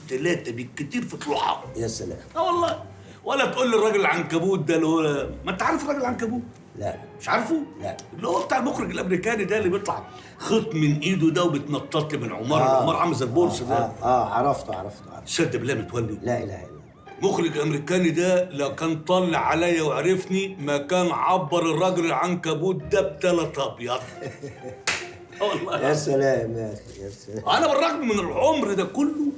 3 بالكتير في طلوعها. يا سلام. والله. ولا تقول لي الراجل العنكبوت ده اللي هو، ما انت عارف الراجل العنكبوت؟ لا. مش عارفه؟ لا. اللي هو بتاع المخرج الامريكاني ده اللي بيطلع خيط من ايده ده وبيتنطط لي من عمار لعمار، عامل زي البورصه ده. عرفته. تصدق بالله متولي؟ لا اله الا الله. المخرج الامريكاني ده لو كان طلع عليا وعرفني ما كان عبر الراجل العنكبوت ده بثلاث ابيض. والله يا سلام يا اخي، يا سلام. انا بالرغم من العمر ده كله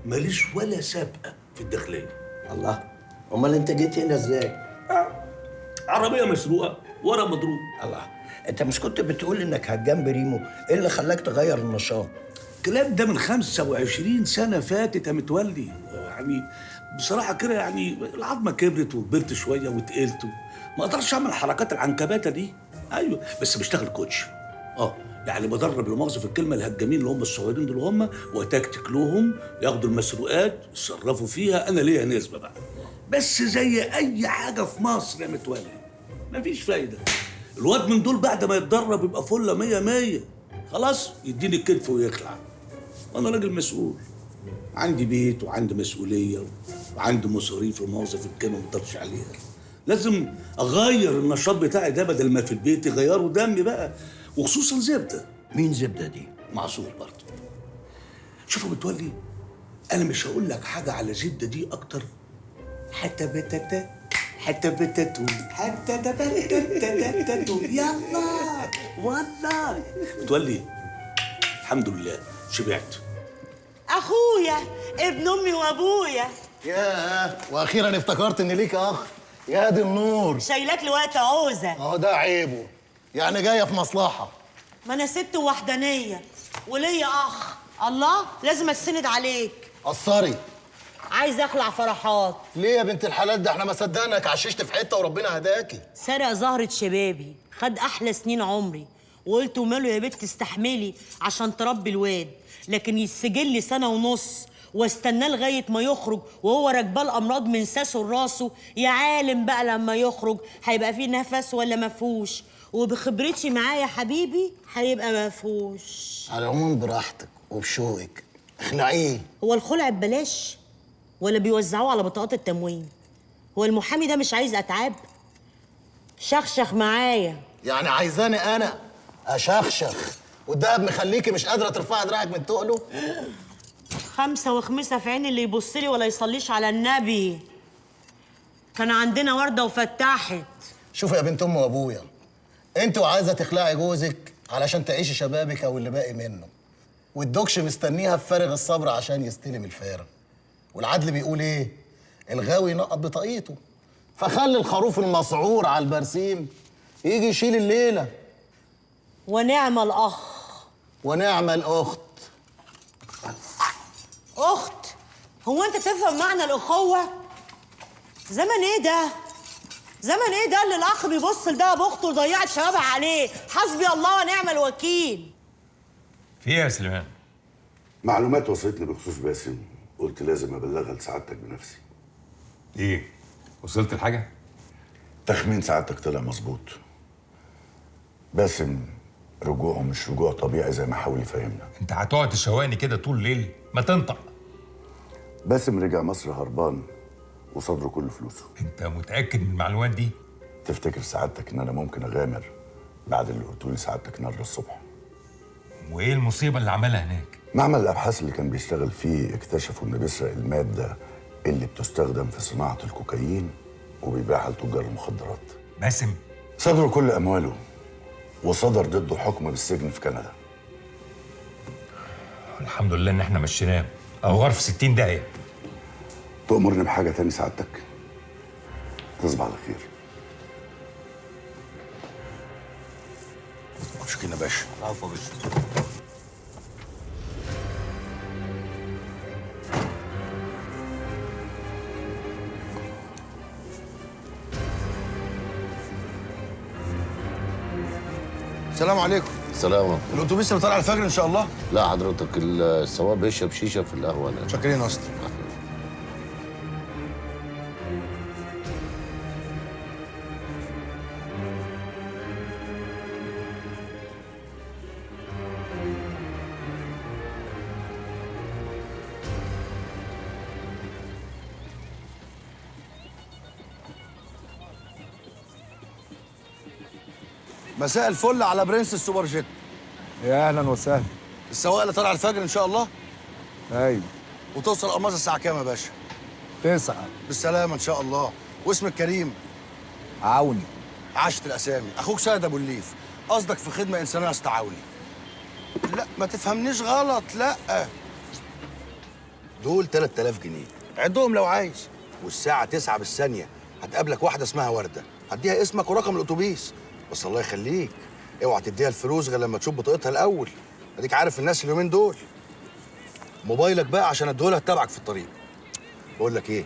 ماليش ولا سابقه في الداخليه. الله. امال انت جيت هنا ازاي؟ عربيه مسروقه ورا مضروب. الله. انت مش كنت بتقول انك هتجنب ريمو؟ ايه اللي خلاك تغير النشاط؟ الكلام ده من 25 سنه فاتت يا متولي. يعني بصراحه كده يعني العظمه كبرت وكبرت شويه وتقلت، ما اقدرش اعمل حركات العنكباته دي. ايوه بس بشتغل كوتش. يعني بدرب لمؤاخذه في الكلمه الهجامين اللي هم الصغيرين دول، هم وتكتك لهم ياخدوا المسروقات يتصرفوا فيها، انا ليا نسبه بقى. بس زي اي حاجه في مصر يا متولي مفيش فايده. الواد من دول بعد ما يتدرب يبقى فله 100 خلاص يديني الكتف ويخلع. انا راجل مسؤول، عندي بيت وعندي مسؤوليه وعندي مصاريف المؤاخذه في الكلمه ما اقدرش عليها. لازم اغير النشاط بتاعي ده، بدل ما في البيت يغيروا دمي بقى، وخصوصا زبده. مين زبده دي؟ معصور برضه. شوفوا متولي، انا مش هقول لك حاجه على زبده دي اكتر. حتى بتتا حتى بتتو حتى بتتو يلا والله. متولي الحمد لله شبعت. اخويا ابن امي وابويا. ياه، واخيرا افتكرت ان ليك اخ. يا دي النور. شايلاك لوقت عوزه. اهو ده عيبه، يعني جايه في مصلحه. ما انا ست وحدانيه وليا اخ، الله لازم استند عليك. قصري. عايز اخلع فرحات. ليه يا بنت الحلال؟ ده احنا ما صدقناك عششت في حته وربنا هداكي. سرق زهره شبابي، خد احلى سنين عمري، وقلت وماله يا بنت استحملي عشان تربي الواد، لكن يسجل لي سنه ونص واستناه لغايه ما يخرج وهو راكباه الامراض من ساسه لراسه. يا عالم بقى لما يخرج هيبقى فيه نفس ولا مفهوش، وبخبرتي معاه يا حبيبي هيبقى مفهوش. على العموم براحتك وبشوقك، اخلعيه. هو الخلع ببلاش ولا بيوزعوه على بطاقات التموين؟ هو المحامي ده مش عايز اتعاب؟ شخشخ معايا. يعني عايزاني انا اشخشخ والدهب مخليكي مش قادره ترفعي دراعك من تقله؟ 5 وخمسة في عين اللي يبص لي ولا يصليش على النبي. كان عندنا ورده وفتحت. شوفي يا بنت ام وابويا، انت وعايزه تخلعي جوزك علشان تعيشي شبابك او اللي باقي منه، والدكش مستنيها بفارغ الصبر عشان يستلم الفارغ. والعدل بيقول ايه؟ الغاوي ينقط بطاقيته. فخلي الخروف المسعور على البرسيم يجي يشيل الليله. ونعم الاخ ونعم الاخت. اخت؟ هو انت تفهم معنى الاخوه؟ زمن ايه ده؟ زمن ايه ده اللي الاخ بيبص لده باخته وضيعت شبابها عليه؟ حسبي الله ونعم الوكيل. في ايه يا سليمان؟ معلومات وصلتني بخصوص باسم، قلت لازم ابلغها لسعادتك بنفسي. ايه؟ وصلت لحاجه؟ تخمين سعادتك طلع مظبوط. باسم رجوعه مش رجوع طبيعي زي ما حاول يفهمنا. انت هتقعد تشوقني كده طول الليل؟ ما تنطق. باسم رجع مصر هربان وصدره كل فلوسه. انت متاكد من المعلومات دي؟ تفتكر سعادتك ان انا ممكن اغامر بعد اللي قلته لي سعادتك النهارده الصبح؟ وايه المصيبه اللي عملها هناك؟ معمل الابحاث اللي كان بيشتغل فيه اكتشفوا انه بيسرق الماده اللي بتستخدم في صناعه الكوكايين وبيبيعها لتجار المخدرات. باسم صدروا كل امواله وصدر ضده حكم بالسجن في كندا. الحمد لله ان احنا مشيناه، او غرف 60 دقيقه. تأمرني بحاجه تاني سعادتك؟ تصبح على خير. مشكلة يا باشا. العفو يا باشا. السلام عليكم. سلام. الاتوبيس اللي طالع الفجر ان شاء الله؟ لا حضرتك السواق بيشرب شيشه في القهوه. انا شاكرين يا اسطى. مساء الفل على برنس السوبر جيت. يا اهلا وسهلا. السواق اللي طالع الفجر ان شاء الله. ايوه. وتوصل قماصه الساعه كام يا باشا؟ 9. بالسلامه ان شاء الله. واسمك كريم؟ عوني. عاشت الاسامي. اخوك سيد ابو الليف. قصدك في خدمه انسانيه استعاولي. لا ما تفهمنيش غلط، لا دول 3000 جنيه عدهم لو عايز. والساعه 9 بالثانيه هتقابلك واحده اسمها ورده، هديها اسمك ورقم الاتوبيس. بس الله يخليك اوعى تديها الفلوس غير لما تشوف بطاقتها الاول. اديك عارف الناس اليومين دول. موبايلك بقى عشان اديهولها تتابعك في الطريق. بقول لك ايه،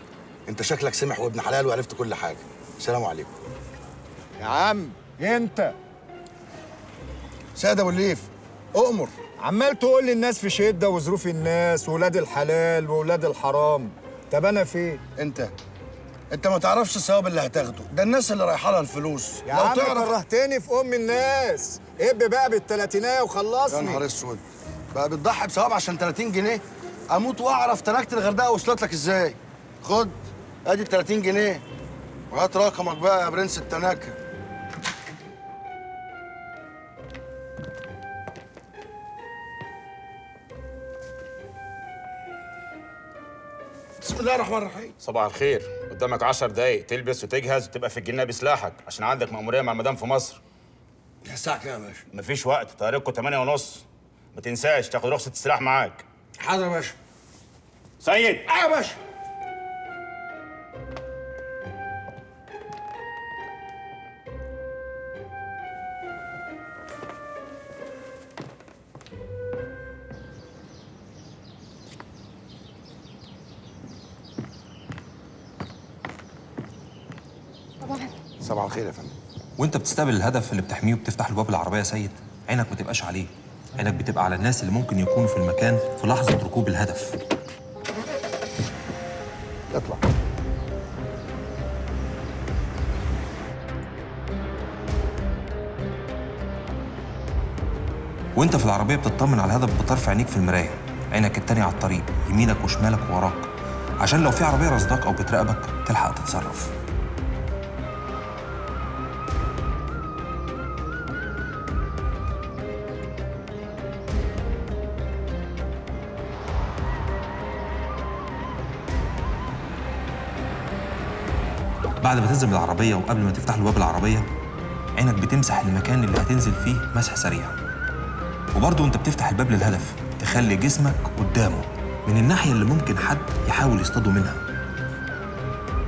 انت شكلك سمح وابن حلال وعرفت كل حاجه. السلام عليكم. يا عم انت سيد ابو الليف اؤمر. عمال تقول لي الناس في شده وظروف الناس وولاد الحلال وولاد الحرام. طب انا فين؟ انت ما تعرفش الثواب اللي هتاخده، ده الناس اللي رايحه لها الفلوس. يا عم كرهتني في ام الناس. اب بقى بالتلاتينية وخلصني. يا نهار اسود، بقى بتضحي بثواب عشان 30 جنيه؟ اموت واعرف تنكت الغردقه وصلت لك ازاي. خد ادي ال 30 جنيه وهات رقمك بقى يا برنس التناكه. بسم الله الرحمن الرحيم. صباح الخير. قدامك 10 دقايق تلبس وتجهز وتبقى في الجنة بسلاحك عشان عندك مأمورية مع المدام في مصر. الساعة كام يا باشا؟ مفيش وقت، طيارتكم 8:30. ما تنساش تاخد رخصة السلاح معاك. حاضر يا باشا. سيد. يا باشا. صباح الخير يا فندم. وانت بتستقبل الهدف اللي بتحميه وبتفتح له باب العربيه يا سيد، عينك ما تبقاش عليه، عينك بتبقى على الناس اللي ممكن يكونوا في المكان في لحظه ركوب الهدف. اطلع. وانت في العربيه بتطمن على الهدف بطرف عينيك في المرايه، عينك التانية على الطريق يمينك وشمالك ووراك، عشان لو في عربيه رصداك او بتراقبك تلحق تتصرف. بعد ما تنزل من العربية وقبل ما تفتح له باب العربية، عينك بتمسح المكان اللي هتنزل فيه مسح سريع. وبرضه وانت بتفتح الباب للهدف تخلي جسمك قدامه من الناحية اللي ممكن حد يحاول يصطاده منها.